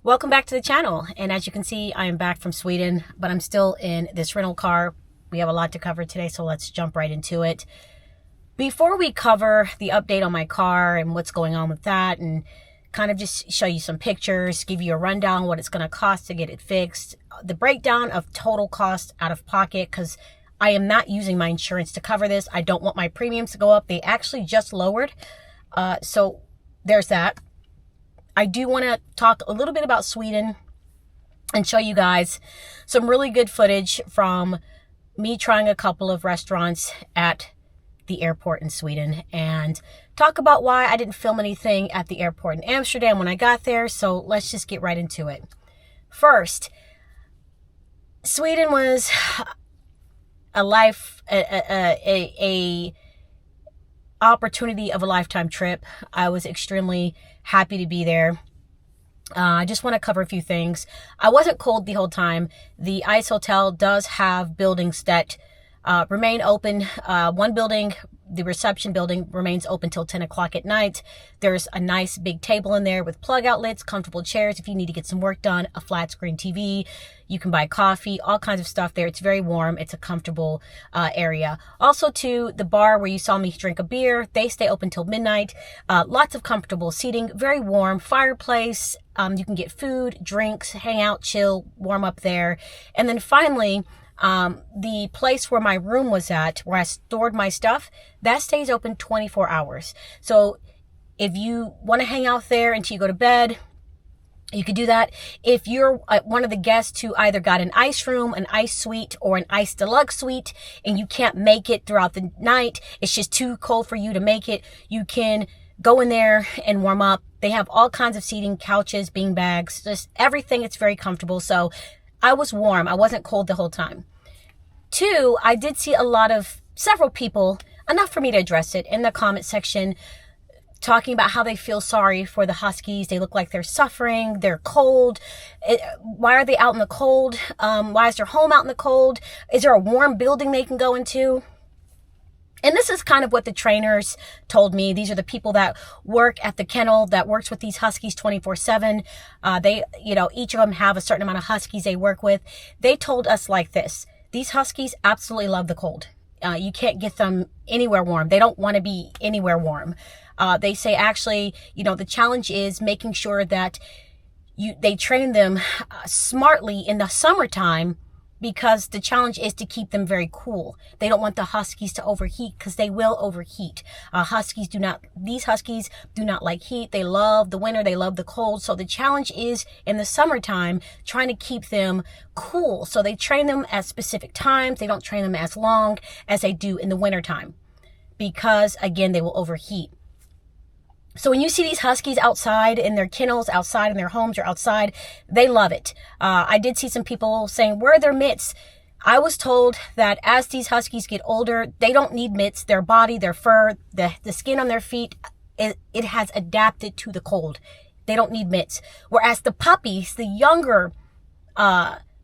Welcome back to the channel. And as you can see, I am back from Sweden, but I'm still in this rental car. We have a lot to cover today, so let's jump right into it. Before we cover the update on my car and what's going on with that, and kind of just show you some pictures, give you a rundown what it's going to cost to get it fixed, the breakdown of total cost out of pocket, because I am not using my insurance to cover this. I don't want my premiums to go up. They actually just lowered. So there's that. I do want to talk a little bit about Sweden and show you guys some really good footage from me trying a couple of restaurants at the airport in Sweden, and talk about why I didn't film anything at the airport in Amsterdam when I got there. So let's just get right into it. First, Sweden was a opportunity of a lifetime trip. I was extremely happy to be there. I just want to cover a few things. I wasn't cold the whole time. The ICE Hotel does have buildings that remain open. One building, the reception building, remains open till 10 o'clock at night. There's a nice big table in there with plug outlets, comfortable chairs if you need to get some work done, a flat screen TV. You can buy coffee, all kinds of stuff there. It's very warm. It's a comfortable area. Also, to the bar where you saw me drink a beer, they stay open till midnight. Lots of comfortable seating, very warm, fireplace. You can get food, drinks, hang out, chill, warm up there. And then finally, the place where my room was at, where I stored my stuff, that stays open 24 hours. So if you want to hang out there until you go to bed, you could do that. If you're one of the guests who either got an ice room, an ice suite, or an ice deluxe suite, and you can't make it throughout the night, it's just too cold for you to make it, you can go in there and warm up. They have all kinds of seating, couches, bean bags, just everything. It's very comfortable. So I was warm. I wasn't cold the whole time. Two, I did see several people, enough for me to address it, in the comment section, talking about how they feel sorry for the Huskies. They look like they're suffering. They're cold. Why are they out in the cold? Why is their home out in the cold? Is there a warm building they can go into? And this is kind of what the trainers told me. These are the people that work at the kennel that works with these Huskies 24/7. They, each of them have a certain amount of Huskies they work with. They told us like this: these Huskies absolutely love the cold. You can't get them anywhere warm. They don't want to be anywhere warm. They say actually, the challenge is making sure that they train them smartly in the summertime, because the challenge is to keep them very cool. They don't want the Huskies to overheat, because they will overheat. These Huskies do not like heat. They love the winter. They love the cold. So the challenge is in the summertime, trying to keep them cool. So they train them at specific times. They don't train them as long as they do in the wintertime, because again, they will overheat. So when you see these Huskies outside in their kennels, outside in their homes or outside, they love it. I did see some people saying, where are their mitts? I was told that as these Huskies get older, they don't need mitts. Their body, their fur, the skin on their feet, it has adapted to the cold. They don't need mitts. Whereas the puppies, the younger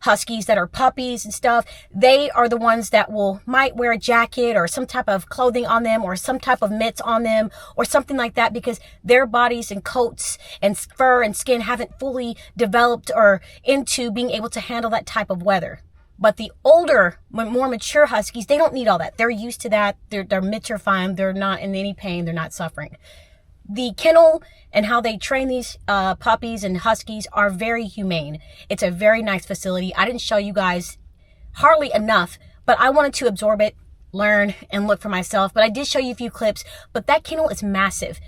Huskies that are puppies and stuff, they are the ones that might wear a jacket or some type of clothing on them, or some type of mitts on them, or something like that, because their bodies and coats and fur and skin haven't fully developed or into being able to handle that type of weather. But the older, more mature Huskies, they don't need all that. They're used to that. Their mitts are fine. They're not in any pain. They're not suffering. The kennel and how they train these puppies and Huskies are very humane. It's a very nice facility. I didn't show you guys hardly enough, but I wanted to absorb it, learn, and look for myself. But I did show you a few clips, but that kennel is massive.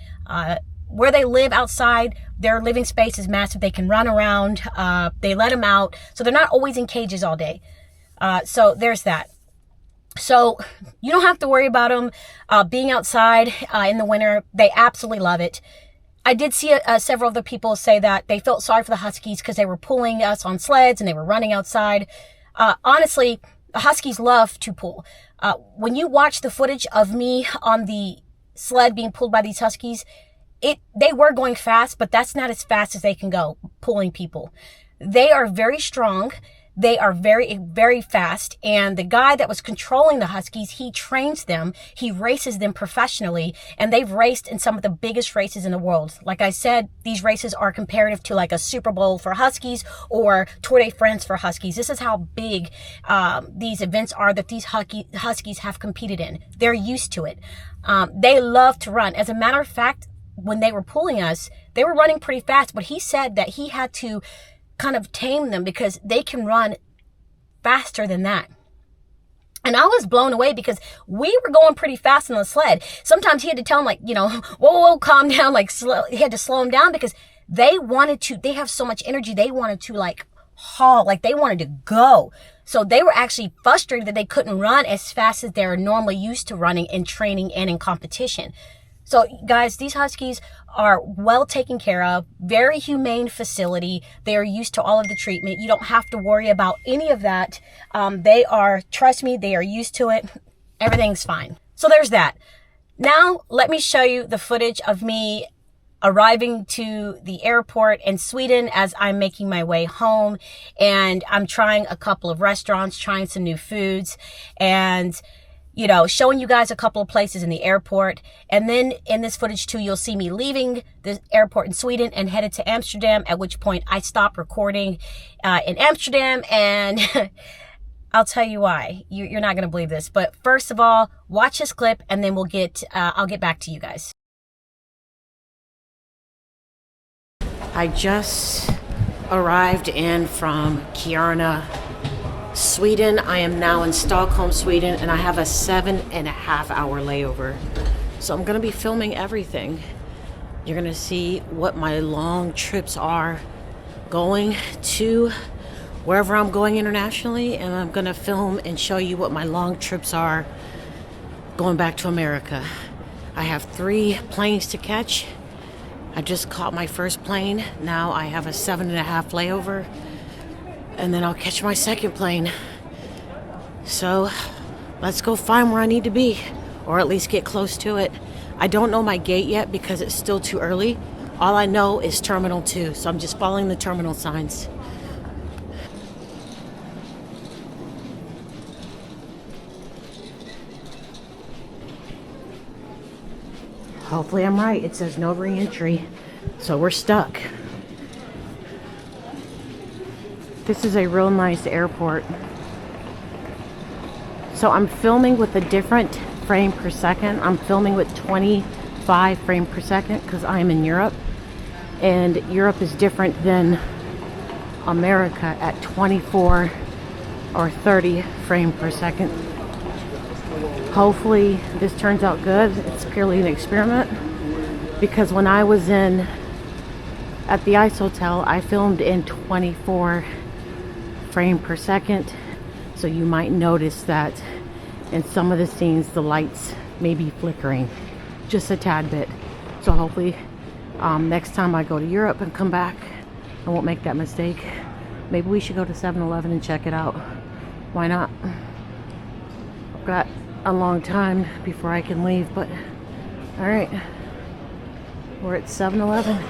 Where they live outside, their living space is massive. They can run around. They let them out. So they're not always in cages all day. So there's that. So you don't have to worry about them being outside in the winter. They absolutely love it. I did see several other people say that they felt sorry for the Huskies because they were pulling us on sleds and they were running outside. Honestly, the Huskies love to pull. When you watch the footage of me on the sled being pulled by these Huskies, they were going fast, but that's not as fast as they can go pulling people. They are very strong. They are very, very fast. And the guy that was controlling the Huskies, he trains them. He races them professionally. And they've raced in some of the biggest races in the world. Like I said, these races are comparative to like a Super Bowl for Huskies or Tour de France for Huskies. This is how big these events are that these Huskies have competed in. They're used to it. They love to run. As a matter of fact, when they were pulling us, they were running pretty fast. But he said that he had to kind of tame them because they can run faster than that. And I was blown away because we were going pretty fast on the sled. Sometimes he had to tell them, like, you know, whoa, calm down, like slow. He had to slow them down because they have so much energy. They wanted to like haul, like they wanted to go. So they were actually frustrated that they couldn't run as fast as they're normally used to running in training and in competition. So guys, these Huskies are well taken care of, very humane facility. They are used to all of the treatment. You don't have to worry about any of that. Trust me, they are used to it. Everything's fine. So there's that. Now, let me show you the footage of me arriving to the airport in Sweden as I'm making my way home. And I'm trying a couple of restaurants, trying some new foods, and you know, showing you guys a couple of places in the airport. And then in this footage too, you'll see me leaving the airport in Sweden and headed to Amsterdam, at which point I stopped recording in Amsterdam. And I'll tell you why. You're not going to believe this. But first of all, watch this clip and then I'll get back to you guys. I just arrived in from Kiruna, Sweden. I am now in Stockholm, Sweden, and I have a 7.5-hour layover. So I'm going to be filming everything. You're going to see what my long trips are going to wherever I'm going internationally, and I'm going to film and show you what my long trips are going back to America. I have 3 planes to catch. I just caught my first plane. Now I have a 7.5 layover. And then I'll catch my second plane. So let's go find where I need to be, or at least get close to it. I don't know my gate yet because it's still too early. All I know is Terminal 2, so I'm just following the terminal signs. Hopefully I'm right. It says no re-entry, so we're stuck. This is a real nice airport. So I'm filming with a different frame per second. I'm filming with 25 frame per second because I'm in Europe. And Europe is different than America at 24 or 30 frame per second. Hopefully this turns out good. It's purely an experiment. Because when I was at the Ice Hotel, I filmed in 24 frame per second, so you might notice that in some of the scenes the lights may be flickering just a tad bit. So hopefully next time I go to Europe and come back, I won't make that mistake. Maybe we should go to 7-Eleven and check it out. Why not? I've got a long time before I can leave, but all right, we're at 7-Eleven.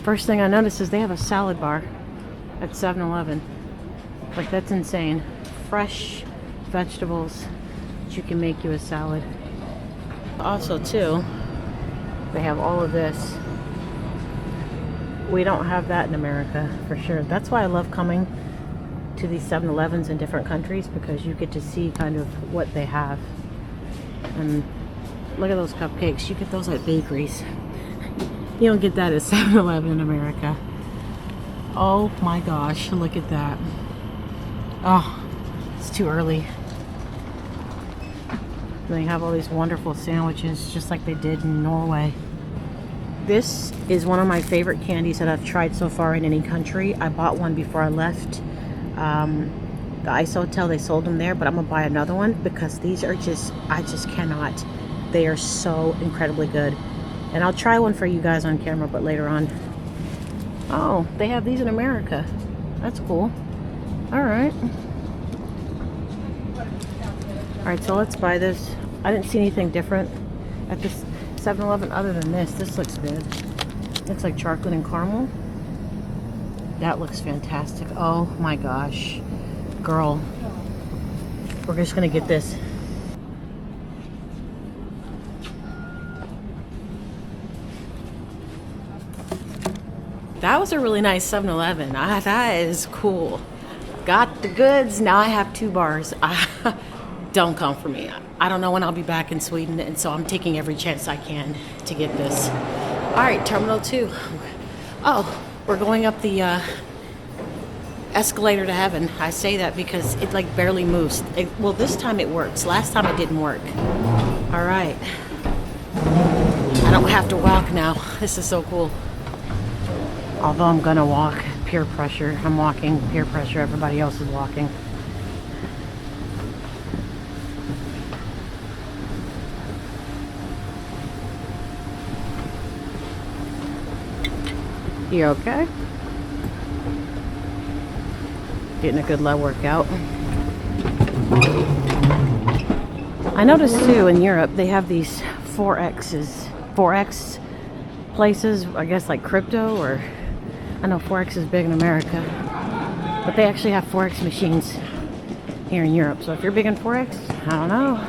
First thing I noticed is they have a salad bar at 7-Eleven. Like, that's insane. Fresh vegetables that you can make you a salad. Also too, they have all of this. We don't have that in America for sure. That's why I love coming to these 7-Elevens in different countries, because you get to see kind of what they have. And look at those cupcakes. You get those at bakeries. You don't get that at 7-Eleven in America. Oh my gosh, look at that. Oh, it's too early. And they have all these wonderful sandwiches just like they did in Norway. This is one of my favorite candies that I've tried so far in any country. I bought one before I left the Ice Hotel. They sold them there, but I'm gonna buy another one because these are I just cannot. They are so incredibly good. And I'll try one for you guys on camera, but later on. Oh, they have these in America. That's cool. Alright. Alright, so let's buy this. I didn't see anything different at this 7-Eleven other than this. This looks good. Looks like chocolate and caramel. That looks fantastic. Oh my gosh. Girl, we're just gonna get this. That was a really nice 7-Eleven. That is cool. Got the goods. Now I have 2 bars. Don't come for me. I don't know when I'll be back in Sweden, and so I'm taking every chance I can to get this. All right, Terminal 2. Oh, we're going up the escalator to heaven. I say that because it like barely moves. Well, this time it works. Last time it didn't work. All right. I don't have to walk now. This is so cool. Although I'm gonna walk, peer pressure. I'm walking, peer pressure. Everybody else is walking. You okay? Getting a good leg workout. I noticed too in Europe they have these 4X places, I guess like crypto, or I know Forex is big in America, but they actually have Forex machines here in Europe. So if you're big in Forex, I don't know.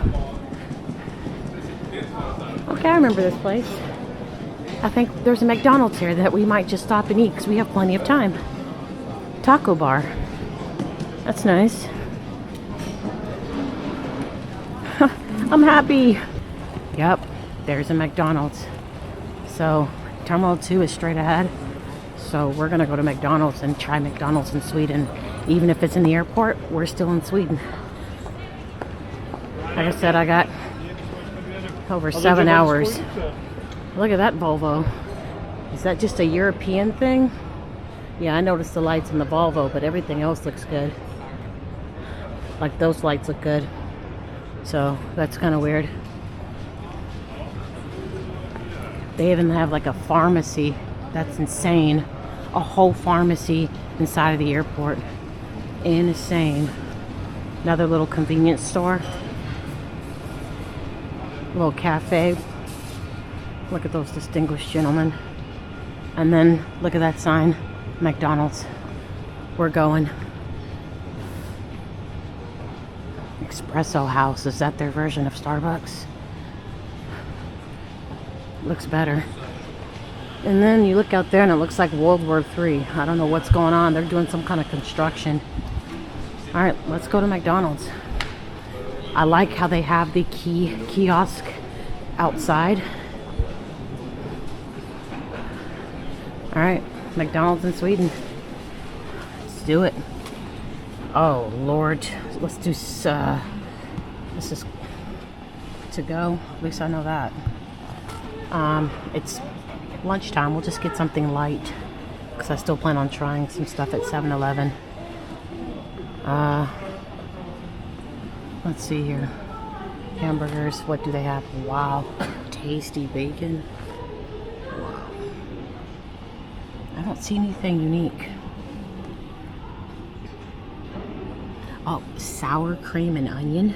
Okay, I remember this place. I think there's a McDonald's here that we might just stop and eat because we have plenty of time. Taco bar. That's nice. I'm happy. Yep, there's a McDonald's. So Terminal 2 is straight ahead. So we're gonna go to McDonald's and try McDonald's in Sweden. Even if it's in the airport, we're still in Sweden. Like I said, I got over 7 hours. Look at that Volvo. Is that just a European thing? Yeah, I noticed the lights in the Volvo, but everything else looks good. Like those lights look good. So that's kind of weird. They even have like a pharmacy. That's insane. A whole pharmacy inside of the airport. Insane. Another little convenience store. Little cafe. Look at those distinguished gentlemen. And then look at that sign. McDonald's. We're going. Espresso House. Is that their version of Starbucks? Looks better. And then you look out there and it looks like World War III. I don't know what's going on. They're doing some kind of construction. All right, let's go to McDonald's. I like how they have the kiosk outside. All right, McDonald's in Sweden. Let's do it. Oh Lord, let's do this is to go. At least I know that. It's lunchtime. We'll just get something light because I still plan on trying some stuff at 7-Eleven. Let's see here. Hamburgers. What do they have? Wow, tasty bacon. Wow. I don't see anything unique. Oh, sour cream and onion.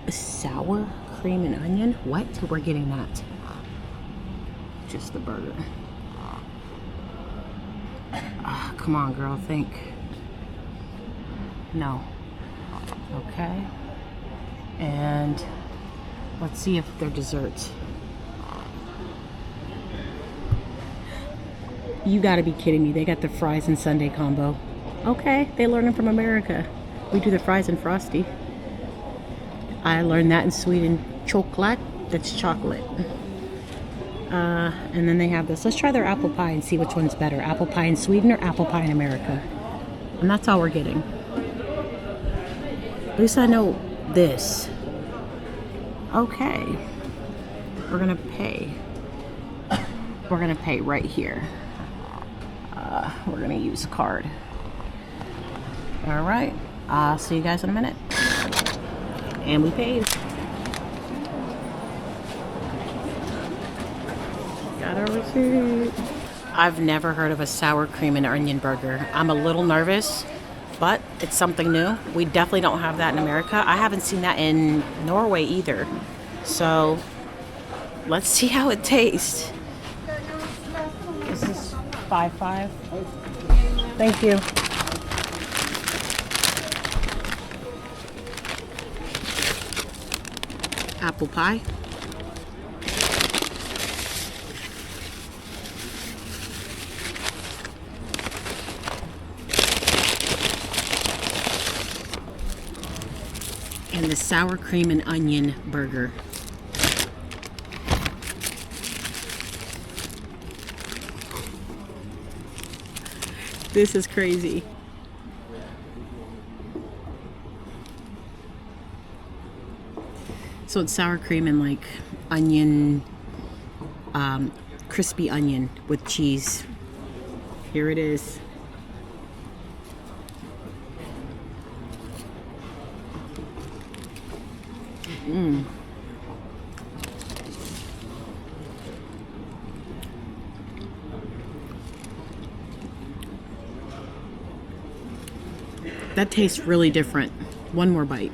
Sour cream and onion? What? We're getting that. Just the burger. Come on, girl, think. No. Okay. And let's see if they're desserts. You gotta be kidding me. They got the fries and sundae combo. Okay, they learned it from America. We do the fries and frosty. I learned that in Sweden. Chocolate, that's chocolate. And then they have this. Let's try their apple pie and see which one's better. Apple pie in Sweden or apple pie in America. And that's all we're getting. At least I know this. Okay. We're gonna pay. We're gonna pay right here. We're gonna use a card. All right. I'll see you guys in a minute. And we paid. Got our receipt. I've never heard of a sour cream and onion burger. I'm a little nervous, but it's something new. We definitely don't have that in America. I haven't seen that in Norway either. So let's see how it tastes. This is 5.5. Thank you. Apple pie. And the sour cream and onion burger. This is crazy. So it's sour cream and like onion, crispy onion with cheese. Here it is. That tastes really different. One more bite.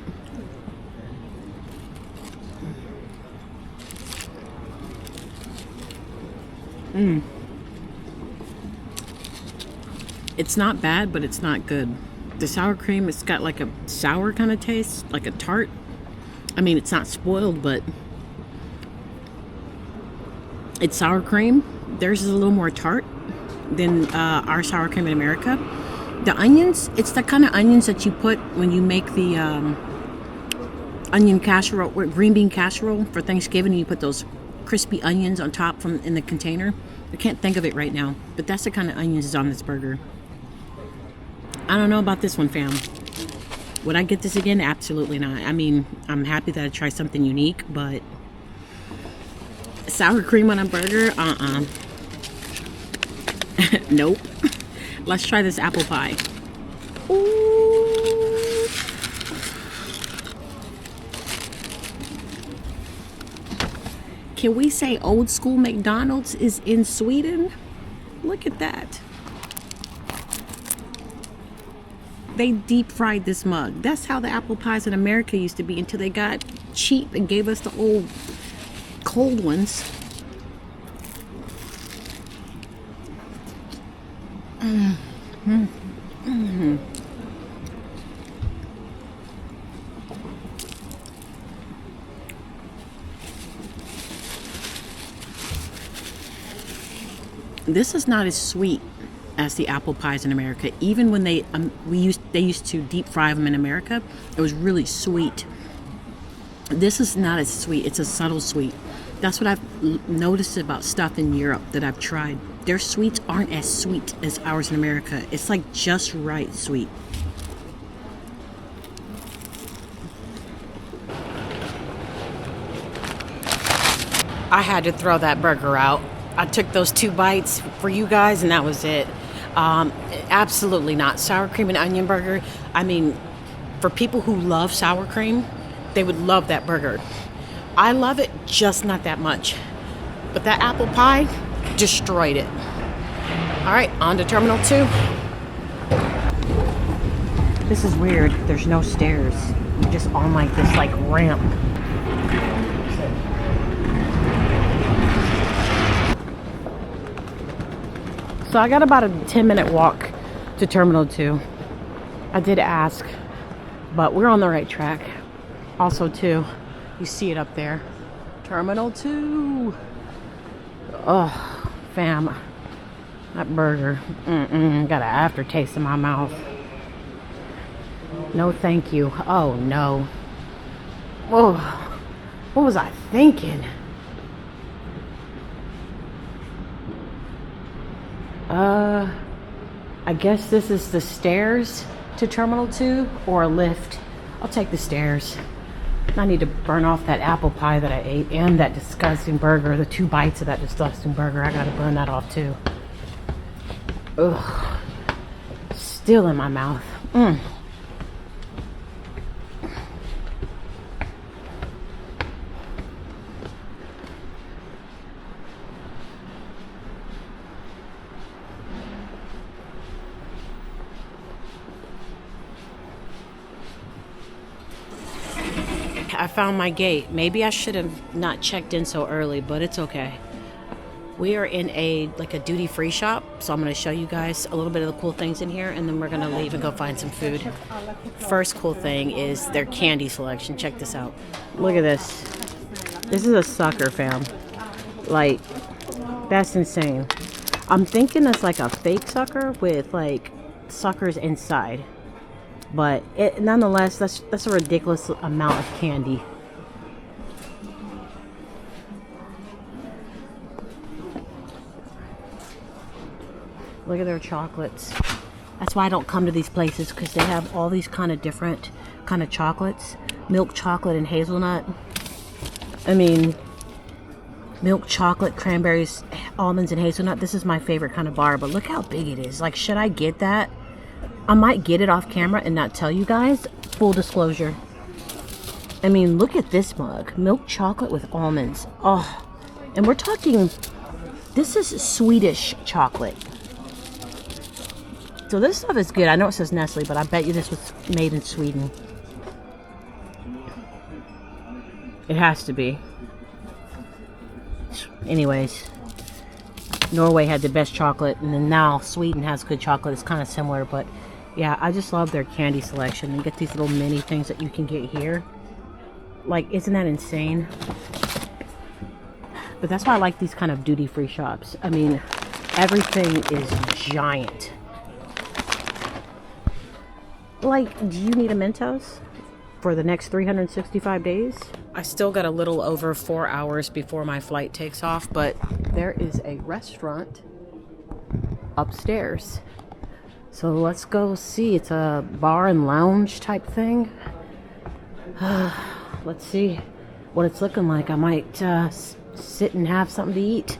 It's not bad, but it's not good. The sour cream, it's got like a sour kind of taste, like a tart. I mean, it's not spoiled, but it's sour cream. Theirs is a little more tart than our sour cream in America. The onions, it's the kind of onions that you put when you make the onion casserole, or green bean casserole for Thanksgiving, and you put those crispy onions on top from in the container. I can't think of it right now, but that's the kind of onions is on this burger. I don't know about this one, fam. Would I get this again? Absolutely not. I mean, I'm happy that I tried something unique, but sour cream on a burger? Nope. Let's try this apple pie. Ooh. Can we say old school McDonald's is in Sweden? Look at that. They deep fried this mug. That's how the apple pies in America used to be until they got cheap and gave us the old cold ones. This is not as sweet as the apple pies in America. Even when they used to deep fry them in America, it was really sweet. This is not as sweet. It's a subtle sweet. That's what I've noticed about stuff in Europe that I've tried. Their sweets aren't as sweet as ours in America. It's like just right sweet. I had to throw that burger out. I took those 2 bites for you guys and that was it. Absolutely not. Sour cream and onion burger. I mean, for people who love sour cream, they would love that burger. I love it, just not that much. But that apple pie destroyed it. All right, on to Terminal 2. This is weird. There's no stairs. You're just on like this ramp. So I got about a 10-minute walk to Terminal 2. I did ask, but we're on the right track. Also, too, you see it up there. Terminal 2. Oh, fam. That burger. Got an aftertaste in my mouth. No, thank you. Oh, no. Whoa. What was I thinking? I guess this is the stairs to Terminal 2 or a lift. I'll take the stairs. I need to burn off that apple pie that I ate and that disgusting burger. The 2 bites of that disgusting burger. I gotta burn that off too. Ugh. Still in my mouth. I found my gate. Maybe I should have not checked in so early, but it's okay. We are in a duty-free shop, so I'm going to show you guys a little bit of the cool things in here, and then we're going to leave and go find some food. First cool thing is their candy selection. Check this out. Look at this. This is a sucker, fam. Like, that's insane. I'm thinking it's like a fake sucker with like suckers inside, but nonetheless, that's a ridiculous amount of candy. Look at their chocolates. That's why I don't come to these places, because they have all these kind of different kind of chocolates. Milk chocolate and hazelnut. I mean, milk chocolate, cranberries, almonds, and hazelnut. This is my favorite kind of bar, but look how big it is. Like, should I get that? I might get it off camera and not tell you guys. Full disclosure. I mean, look at this mug. Milk chocolate with almonds. Oh, and we're talking, this is Swedish chocolate. So this stuff is good. I know it says Nestle, but I bet you this was made in Sweden. It has to be. Anyways, Norway had the best chocolate, and then now Sweden has good chocolate. It's kind of similar, but yeah, I just love their candy selection. You get these little mini things that you can get here. Like, isn't that insane? But that's why I like these kind of duty-free shops. I mean, everything is giant. Like, do you need a Mentos for the next 365 days? I still got a little over 4 hours before my flight takes off, but there is a restaurant upstairs. So let's go see. It's a bar and lounge type thing. Let's see what it's looking like. I might sit and have something to eat.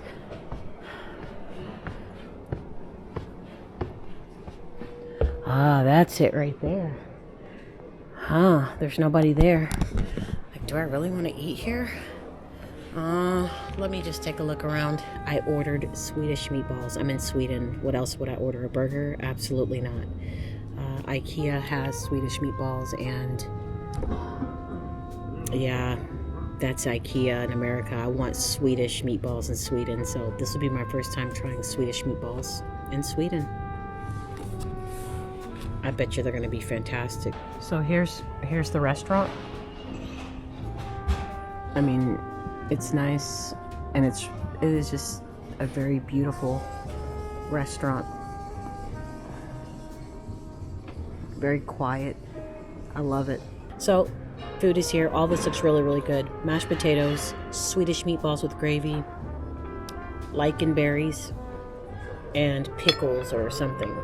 Ah, that's it right there. Huh, there's nobody there. Like, do I really want to eat here? Let me just take a look around. I ordered Swedish meatballs. I'm in Sweden. What else would I order? A burger? Absolutely not. IKEA has Swedish meatballs, and yeah, that's IKEA in America. I want Swedish meatballs in Sweden, so this will be my first time trying Swedish meatballs in Sweden. I bet you they're going to be fantastic. So here's the restaurant. I mean, it's nice, and it is just a very beautiful restaurant. Very quiet. I love it. So, food is here. All this looks really, really good. Mashed potatoes, Swedish meatballs with gravy, lichen berries, and pickles or something.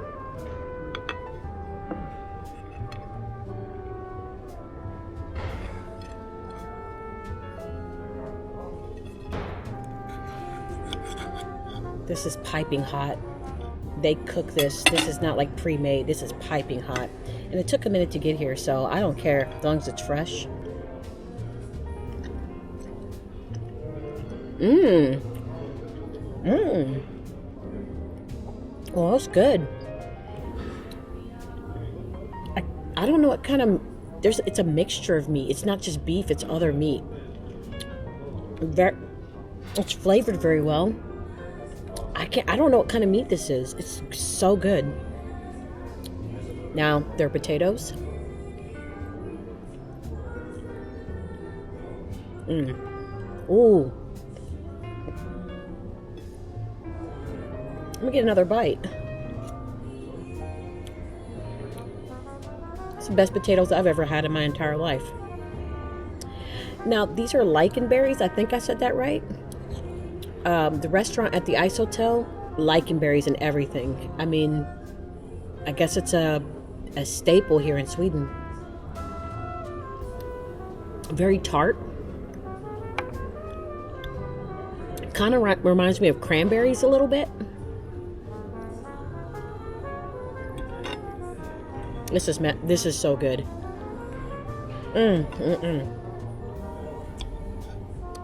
This is piping hot. They cook this. This is not like pre-made. This is piping hot. And it took a minute to get here, so I don't care as long as it's fresh. Well, that's good. I don't know what kind of... It's a mixture of meat. It's not just beef. It's other meat. It's flavored very well. I don't know what kind of meat this is. It's so good. Now, their potatoes. Ooh. Let me get another bite. It's the best potatoes I've ever had in my entire life. Now, these are lichen berries. I think I said that right. The restaurant at the Ice Hotel, lichen berries and everything. I mean, I guess it's a staple here in Sweden. Very tart. Kind of reminds me of cranberries a little bit. This is so good.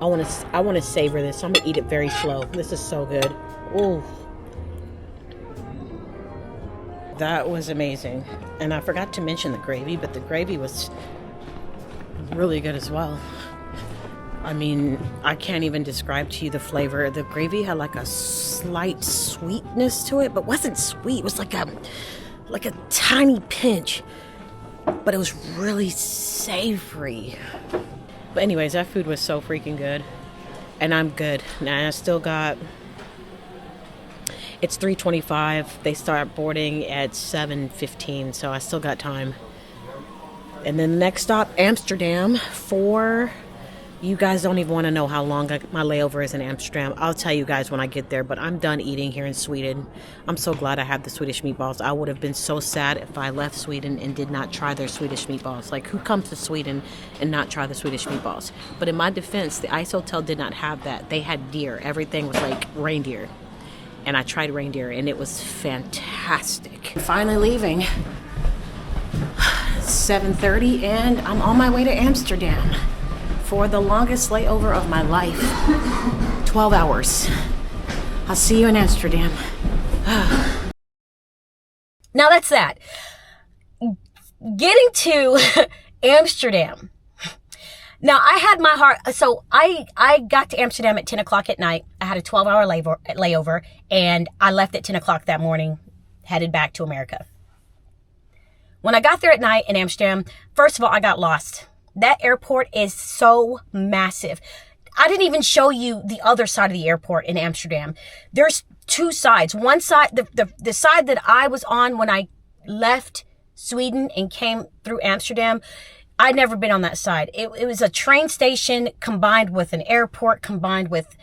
I want to savor this. So I'm gonna eat it very slow. This is so good. Ooh, that was amazing. And I forgot to mention the gravy, but the gravy was really good as well. I mean, I can't even describe to you the flavor. The gravy had like a slight sweetness to it, but wasn't sweet. It was like a tiny pinch, but it was really savory. But anyways, that food was so freaking good, and I'm good. Now I still got. It's 3:25. They start boarding at 7:15, so I still got time. And then the next stop, Amsterdam. You guys don't even want to know how long my layover is in Amsterdam. I'll tell you guys when I get there, but I'm done eating here in Sweden. I'm so glad I have the Swedish meatballs. I would have been so sad if I left Sweden and did not try their Swedish meatballs. Like, who comes to Sweden and not try the Swedish meatballs? But in my defense, the Ice Hotel did not have that. They had deer. Everything was like reindeer. And I tried reindeer, and it was fantastic. Finally leaving. 7:30, and I'm on my way to Amsterdam for the longest layover of my life. 12 hours. I'll see you in Amsterdam. Now that's that. Getting to Amsterdam. Now I had my heart, so I got to Amsterdam at 10 o'clock at night. I had a 12-hour layover, and I left at 10 o'clock that morning, headed back to America. When I got there at night in Amsterdam, first of all, I got lost. That airport is so massive. I didn't even show you the other side of the airport in Amsterdam. There's two sides. One side, the side that I was on when I left Sweden and came through Amsterdam, I'd never been on that side. It was a train station combined with an airport, combined with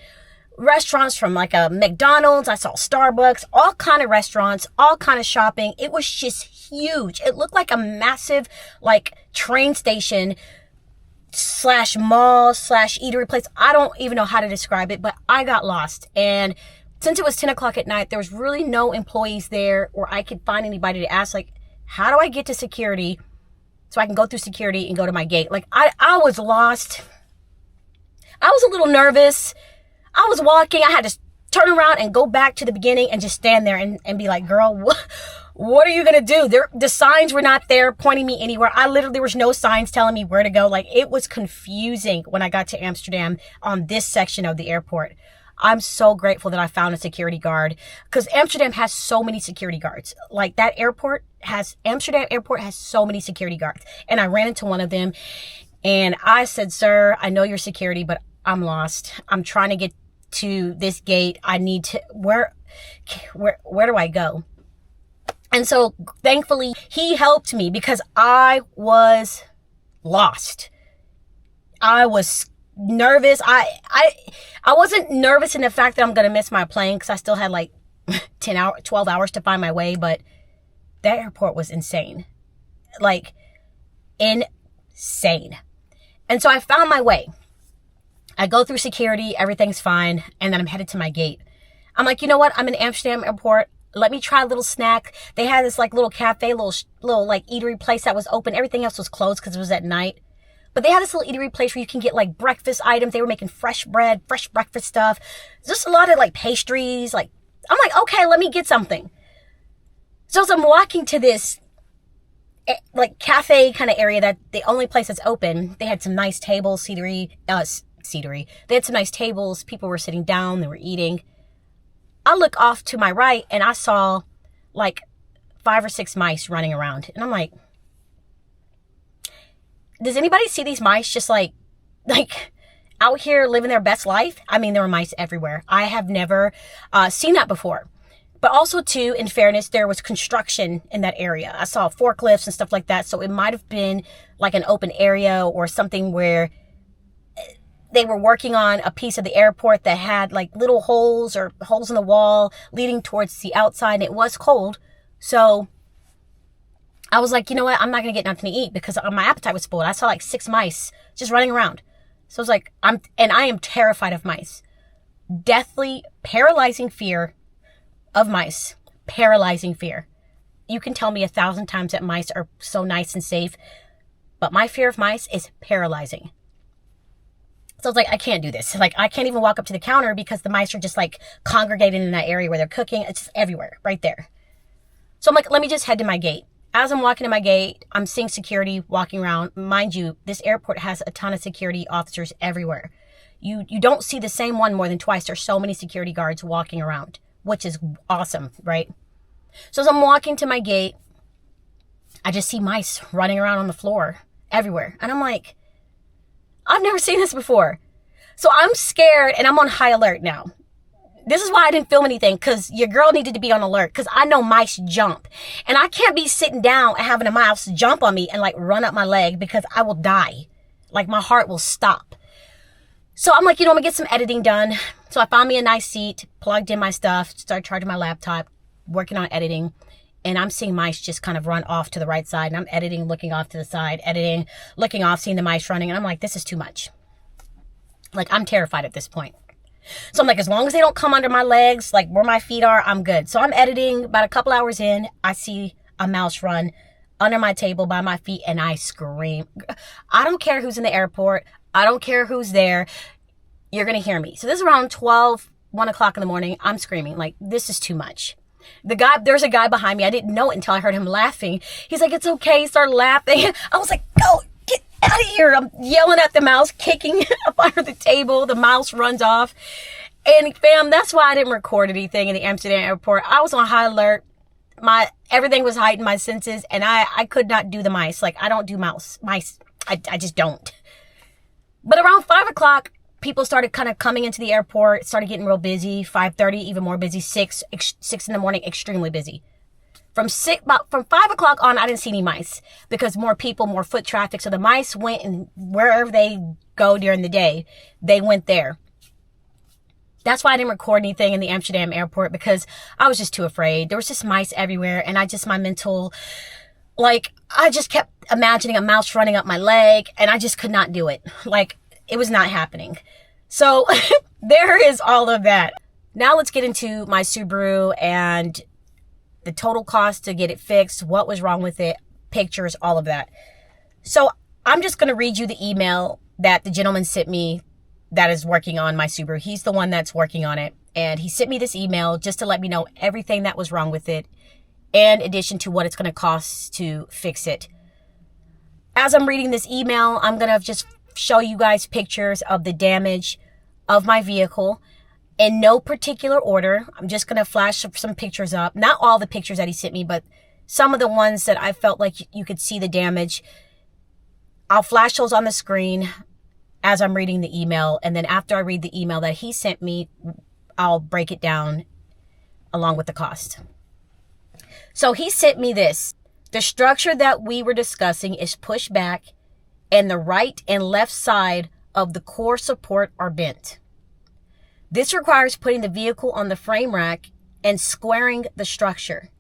restaurants from like a McDonald's. I saw Starbucks, all kind of restaurants, all kind of shopping. It was just huge. It looked like a massive like train station / mall / eatery place. I don't even know how to describe it, but I got lost. And since it was 10 o'clock at night, there was really no employees there or I could find anybody to ask, like, how do I get to security so I can go through security and go to my gate? Like, I was lost. I was a little nervous. I was walking. I had to turn around and go back to the beginning and just stand there and be like, girl, what are you going to do? The signs were not there pointing me anywhere. There was no signs telling me where to go. Like, it was confusing when I got to Amsterdam on this section of the airport. I'm so grateful that I found a security guard because Amsterdam has so many security guards. Like, Amsterdam airport has so many security guards. And I ran into one of them and I said, sir, I know you're security, but I'm lost. I'm trying to get to this gate. I need to, where do I go? And so thankfully he helped me because I was lost. I was nervous. I wasn't nervous in the fact that I'm going to miss my plane because I still had like 12 hours to find my way, but that airport was insane. Like, insane. And so I found my way. I go through security, everything's fine, and then I'm headed to my gate. I'm like, you know what? I'm in Amsterdam airport. Let me try a little snack. They had this like little cafe, little like eatery place that was open. Everything else was closed because it was at night. But they had this little eatery place where you can get like breakfast items. They were making fresh bread, fresh breakfast stuff. Just a lot of like pastries. Like, I'm like, okay, let me get something. So as I'm walking to this like cafe kind of area, that the only place that's open, they had some nice tables, They had some nice tables. People were sitting down. They were eating. I look off to my right and I saw like 5 or 6 mice running around. And I'm like, does anybody see these mice just like out here living their best life? I mean, there were mice everywhere. I have never seen that before. But also too, in fairness, there was construction in that area. I saw forklifts and stuff like that. So it might have been like an open area or something where they were working on a piece of the airport that had like little holes or holes in the wall leading towards the outside. And it was cold. So I was like, you know what? I'm not going to get nothing to eat because my appetite was full. I saw like 6 mice just running around. So I was like, I am terrified of mice. Deathly, paralyzing fear of mice. Paralyzing fear. You can tell me 1,000 times that mice are so nice and safe, but my fear of mice is paralyzing. So I was like, I can't do this. Like, I can't even walk up to the counter because the mice are just like congregating in that area where they're cooking. It's just everywhere, right there. So I'm like, let me just head to my gate. As I'm walking to my gate, I'm seeing security walking around. Mind you, this airport has a ton of security officers everywhere. You don't see the same one more than twice. There's so many security guards walking around, which is awesome, right? So as I'm walking to my gate, I just see mice running around on the floor everywhere. And I'm like, I've never seen this before. So I'm scared and I'm on high alert now. This is why I didn't film anything, because your girl needed to be on alert, because I know mice jump. And I can't be sitting down and having a mouse jump on me and like run up my leg, because I will die. Like my heart will stop. So I'm like, I'm gonna get some editing done. So I found me a nice seat, plugged in my stuff, started charging my laptop, working on editing. And I'm seeing mice just kind of run off to the right side. And I'm editing, looking off to the side, editing, looking off, seeing the mice running. And I'm like, this is too much. Like, I'm terrified at this point. So I'm like, as long as they don't come under my legs, like where my feet are, I'm good. So I'm editing. About a couple hours in, I see a mouse run under my table by my feet, and I scream. I don't care who's in the airport. I don't care who's there. You're going to hear me. So this is around 1 o'clock in the morning. I'm screaming like, this is too much. There's a guy behind me. I didn't know it until I heard him laughing. He's like, it's okay. He started laughing. I was like, go, get out of here. I'm yelling at the mouse, kicking up under the table. The mouse runs off. And fam, that's why I didn't record anything in the Amsterdam airport. I was on high alert. Everything was heightened, my senses, and I could not do the mice. Like, I don't do mice. I just don't. But around 5 o'clock, people started kind of coming into the airport, started getting real busy. 5:30, even more busy. 6 in the morning, extremely busy. From 5 o'clock on, I didn't see any mice, because more people, more foot traffic. So the mice went, and wherever they go during the day, they went there. That's why I didn't record anything in the Amsterdam airport, because I was just too afraid. There was just mice everywhere, and I just kept imagining a mouse running up my leg, and I just could not do it. Like, it was not happening. So there is all of that. Now let's get into my Subaru and the total cost to get it fixed, what was wrong with it, pictures, all of that. So I'm just going to read you the email that the gentleman sent me that is working on my Subaru. He's the one that's working on it. And he sent me this email just to let me know everything that was wrong with it, in addition to what it's going to cost to fix it. As I'm reading this email, I'm going to just show you guys pictures of the damage of my vehicle in no particular order. I'm just going to flash some pictures up. Not all the pictures that he sent me, but some of the ones that I felt like you could see the damage. I'll flash those on the screen as I'm reading the email. And then after I read the email that he sent me, I'll break it down along with the cost. So he sent me this. The structure that we were discussing is pushed back, and the right and left side of the core support are bent. This requires putting the vehicle on the frame rack and squaring the structure.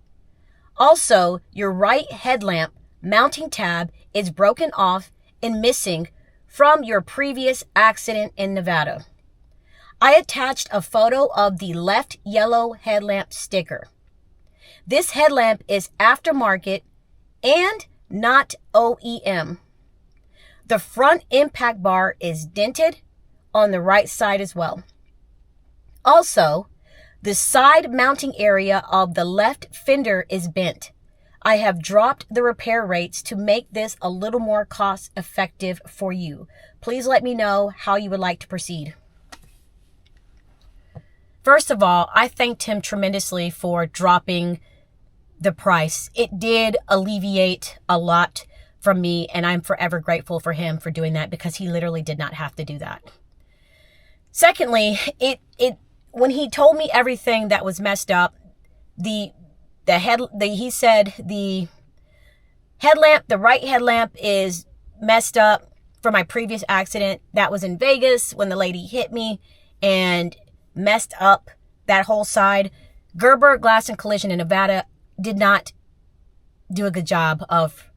Also, your right headlamp mounting tab is broken off and missing from your previous accident in Nevada. I attached a photo of the left yellow headlamp sticker. This headlamp is aftermarket and not OEM. The front impact bar is dented on the right side as well. Also, the side mounting area of the left fender is bent. I have dropped the repair rates to make this a little more cost effective for you. Please let me know how you would like to proceed. First of all, I thanked him tremendously for dropping the price. It did alleviate a lot from me, and I'm forever grateful for him for doing that, because he literally did not have to do that. Secondly, when he told me everything that was messed up, he said the headlamp, the right headlamp is messed up for my previous accident. That was in Vegas when the lady hit me and messed up that whole side. Gerber Glass and Collision in Nevada did not do a good job of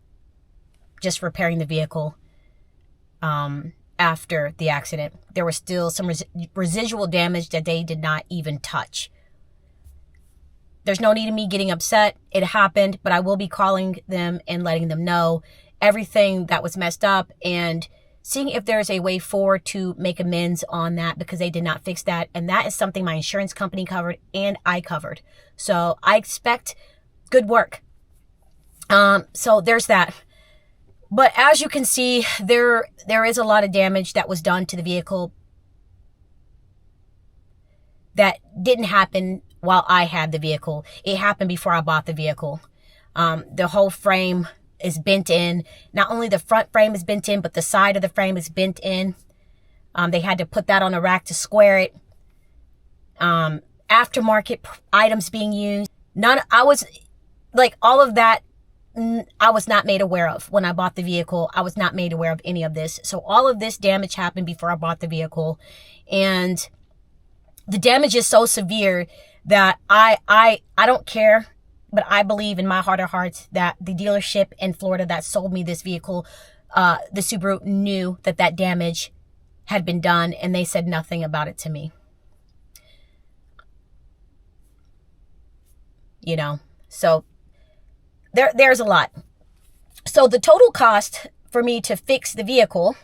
just repairing the vehicle after the accident. There was still some residual damage that they did not even touch. There's no need of me getting upset. It happened, but I will be calling them and letting them know everything that was messed up and seeing if there's a way forward to make amends on that, because they did not fix that. And that is something my insurance company covered and I covered. So I expect good work. So there's that. But as you can see, there is a lot of damage that was done to the vehicle that didn't happen while I had the vehicle. It happened before I bought the vehicle. The whole frame is bent in. Not only the front frame is bent in, but the side of the frame is bent in. They had to put that on a rack to square it. Aftermarket items being used. All of that, I was not made aware of when I bought the vehicle. I was not made aware of any of this. So all of this damage happened before I bought the vehicle. And the damage is so severe that I don't care, but I believe in my heart of hearts that the dealership in Florida that sold me this vehicle, the Subaru, knew that damage had been done, and they said nothing about it to me. You know, so there's a lot. So the total cost for me to fix the vehicle,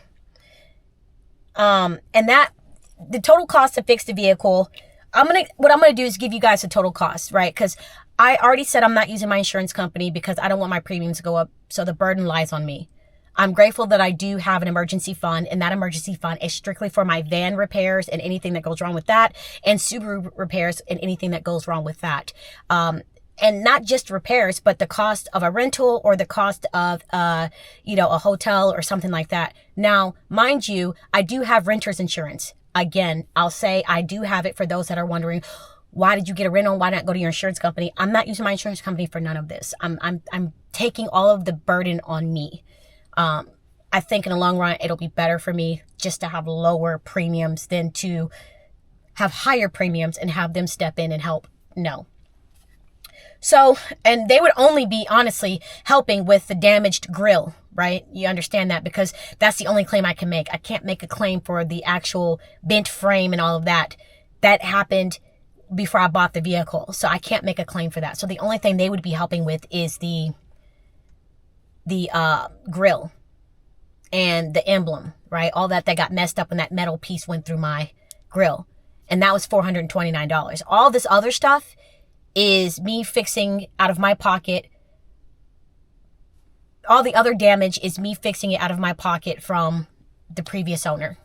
the total cost to fix the vehicle, what I'm gonna do is give you guys the total cost, right? Because I already said I'm not using my insurance company because I don't want my premiums to go up, so the burden lies on me. I'm grateful that I do have an emergency fund, and that emergency fund is strictly for my van repairs and anything that goes wrong with that, and Subaru repairs and anything that goes wrong with that. And not just repairs, but the cost of a rental or the cost of, a hotel or something like that. Now, mind you, I do have renter's insurance. Again, I'll say I do have it for those that are wondering, why did you get a rental? Why not go to your insurance company? I'm not using my insurance company for none of this. I'm taking all of the burden on me. I think in the long run, it'll be better for me just to have lower premiums than to have higher premiums and have them step in and help. No. So, and they would only be honestly helping with the damaged grill, right? You understand that, because that's the only claim I can make. I can't make a claim for the actual bent frame and all of that. That happened before I bought the vehicle. So I can't make a claim for that. So the only thing they would be helping with is the grill and the emblem, right? All that got messed up when that metal piece went through my grill. And that was $429. All this other stuff is me fixing out of my pocket. All the other damage is me fixing it out of my pocket from the previous owner.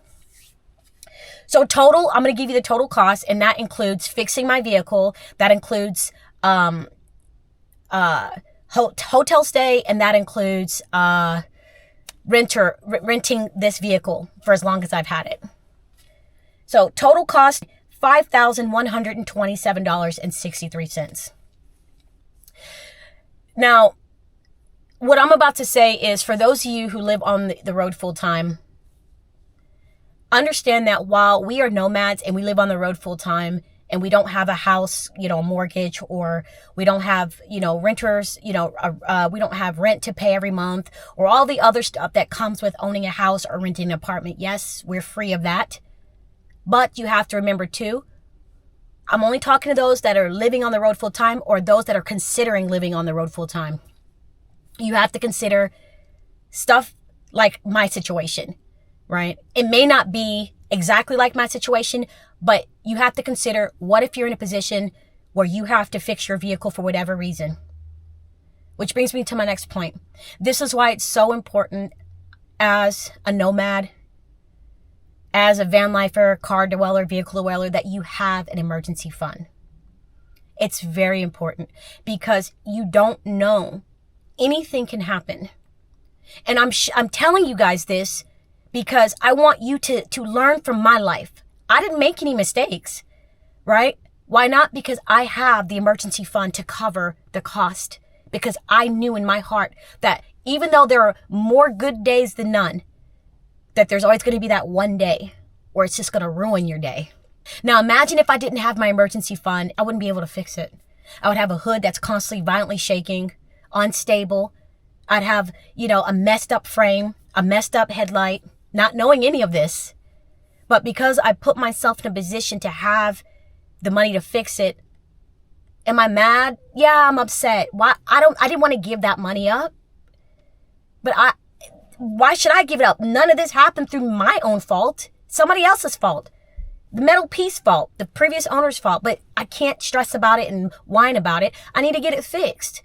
So total, I'm going to give you the total cost, and that includes fixing my vehicle. That includes hotel stay, and that includes renting this vehicle for as long as I've had it. So total cost, $5,127.63. Now, what I'm about to say is, for those of you who live on the road full time, understand that while we are nomads and we live on the road full time and we don't have a house, a mortgage, or we don't have, renters, we don't have rent to pay every month, or all the other stuff that comes with owning a house or renting an apartment. Yes, we're free of that. But you have to remember too, I'm only talking to those that are living on the road full time, or those that are considering living on the road full time. You have to consider stuff like my situation, right? It may not be exactly like my situation, but you have to consider, what if you're in a position where you have to fix your vehicle for whatever reason? Which brings me to my next point. This is why it's so important as a nomad, as a van lifer, car dweller, vehicle dweller, that you have an emergency fund. It's very important, because you don't know. Anything can happen. And I'm telling you guys this because I want you to learn from my life. I didn't make any mistakes, right? Why not? Because I have the emergency fund to cover the cost. Because I knew in my heart that even though there are more good days than none, that there's always going to be that one day where it's just going to ruin your day. Now imagine if I didn't have my emergency fund, I wouldn't be able to fix it. I would have a hood that's constantly violently shaking, unstable. I'd have, a messed up frame, a messed up headlight, not knowing any of this. But because I put myself in a position to have the money to fix it, am I mad? Yeah, I'm upset. Why? I didn't want to give that money up. But why should I give it up? None of this happened through my own fault. Somebody else's fault. The metal piece fault, the previous owner's fault. But I can't stress about it and whine about it. I need to get it fixed.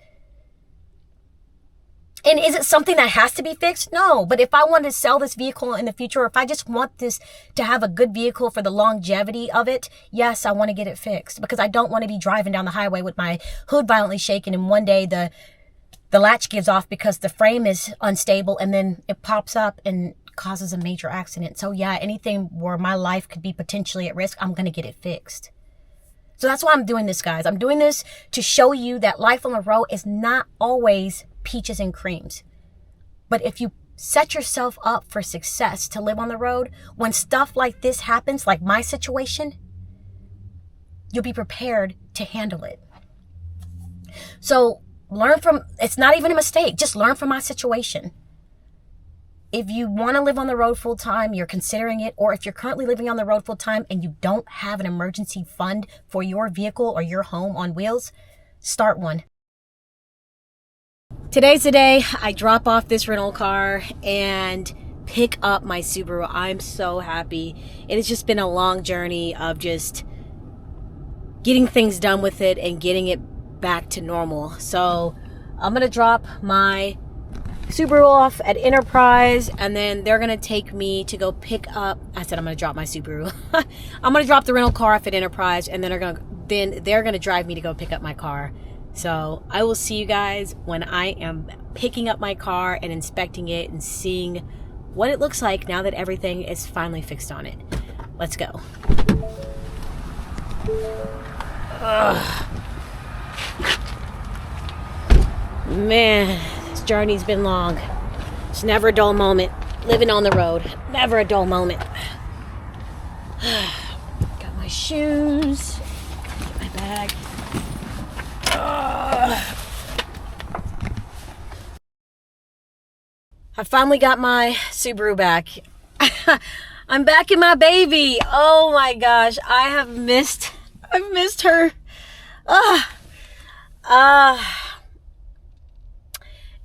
And is it something that has to be fixed? No. But if I want to sell this vehicle in the future, or if I just want this to have a good vehicle for the longevity of it, yes, I want to get it fixed, because I don't want to be driving down the highway with my hood violently shaken, and one day the latch gives off because the frame is unstable, and then it pops up and causes a major accident. So yeah, anything where my life could be potentially at risk, I'm going to get it fixed. So that's why I'm doing this, guys. I'm doing this to show you that life on the road is not always peaches and creams. But if you set yourself up for success to live on the road, when stuff like this happens, like my situation, you'll be prepared to handle it. So learn from, it's not even a mistake. Just learn from my situation. If you want to live on the road full time, you're considering it, or if you're currently living on the road full time and you don't have an emergency fund for your vehicle or your home on wheels, start one. Today's the day I drop off this rental car and pick up my Subaru. I'm so happy. It has just been a long journey of just getting things done with it and getting it back to normal. So I'm going to drop my Subaru off at Enterprise, and then they're gonna take me to go pick up, I said I'm gonna drop my Subaru. I'm gonna drop the rental car off at Enterprise, and then they're gonna drive me to go pick up my car. So I will see you guys when I am picking up my car and inspecting it and seeing what it looks like now that everything is finally fixed on it. Let's go. Ugh. Man, this journey's been long. It's never a dull moment. Living on the road, never a dull moment. Got my shoes, get my bag. I finally got my Subaru back. I'm back in my baby. Oh my gosh, I've missed her.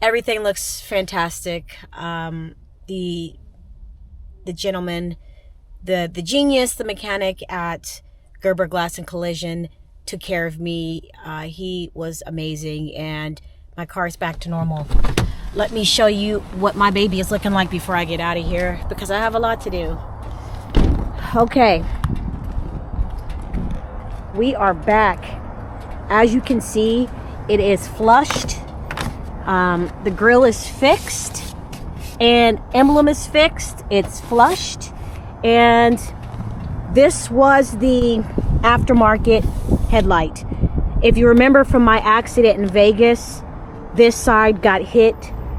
Everything looks fantastic. The gentleman, the genius, the mechanic at Gerber Glass and Collision took care of me. He was amazing, and my car is back to normal. Let me show you what my baby is looking like before I get out of here, because I have a lot to do. Okay. We are back. As you can see, it is flushed. The grill is fixed, and emblem is fixed. It's flushed, and this was the aftermarket headlight. If you remember from my accident in Vegas, this side got hit.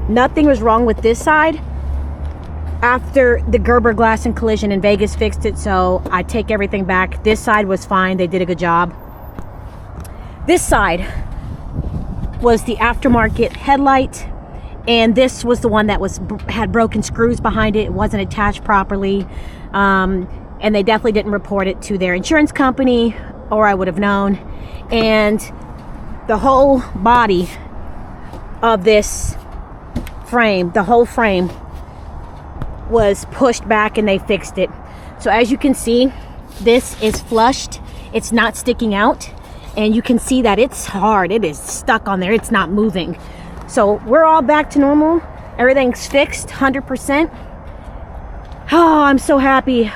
Nothing was wrong with this side. After the Gerber Glass and Collision in Vegas fixed it, so I take everything back. This side was fine. They did a good job. This side was the aftermarket headlight, and this was the one that had broken screws behind it. It wasn't attached properly, and they definitely didn't report it to their insurance company, or I would have known. And the whole body of this frame, the whole frame, was pushed back, and they fixed it. So as you can see, this is flushed. It's not sticking out, and you can see that it's hard. It is stuck on there. It's not moving. So we're all back to normal. Everything's fixed 100%. Oh, I'm so happy.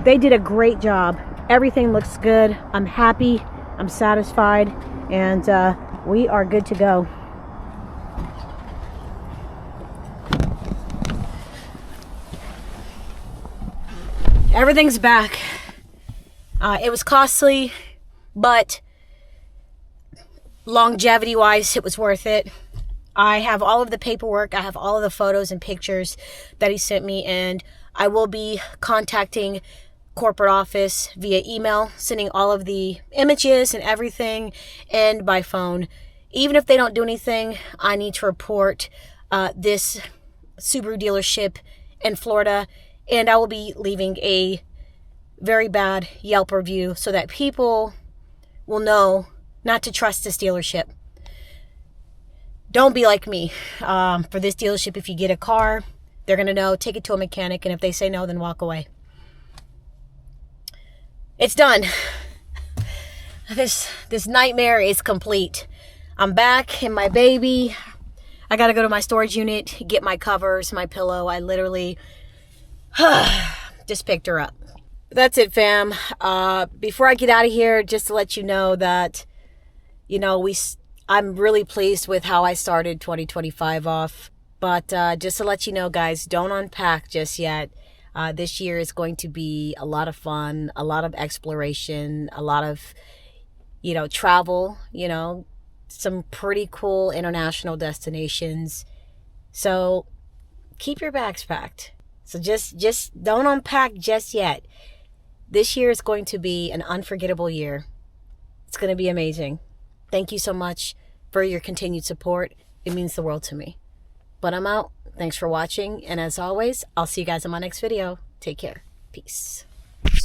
They did a great job. Everything looks good. I'm happy. I'm satisfied, and we are good to go. Everything's back. It was costly, but longevity wise, it was worth it. I have all of the paperwork. I have all of the photos and pictures that he sent me, and I will be contacting corporate office via email, sending all of the images and everything, and by phone. Even if they don't do anything, I need to report this Subaru dealership in Florida, and I will be leaving a very bad Yelp review so that people will know not to trust this dealership. Don't be like me. For this dealership, if you get a car, they're going to know, take it to a mechanic, and if they say no, then walk away. It's done. This nightmare is complete. I'm back in my baby. I got to go to my storage unit, get my covers, my pillow. I literally just picked her up. That's it, fam. Before I get out of here, just to let you know that, you know, I'm really pleased with how I started 2025 off. But just to let you know, guys, don't unpack just yet. This year is going to be a lot of fun, a lot of exploration, a lot of, you know, travel, you know, some pretty cool international destinations. So keep your bags packed. So just don't unpack just yet. This year is going to be an unforgettable year. It's going to be amazing. Thank you so much for your continued support. It means the world to me. But I'm out. Thanks for watching. And as always, I'll see you guys in my next video. Take care. Peace.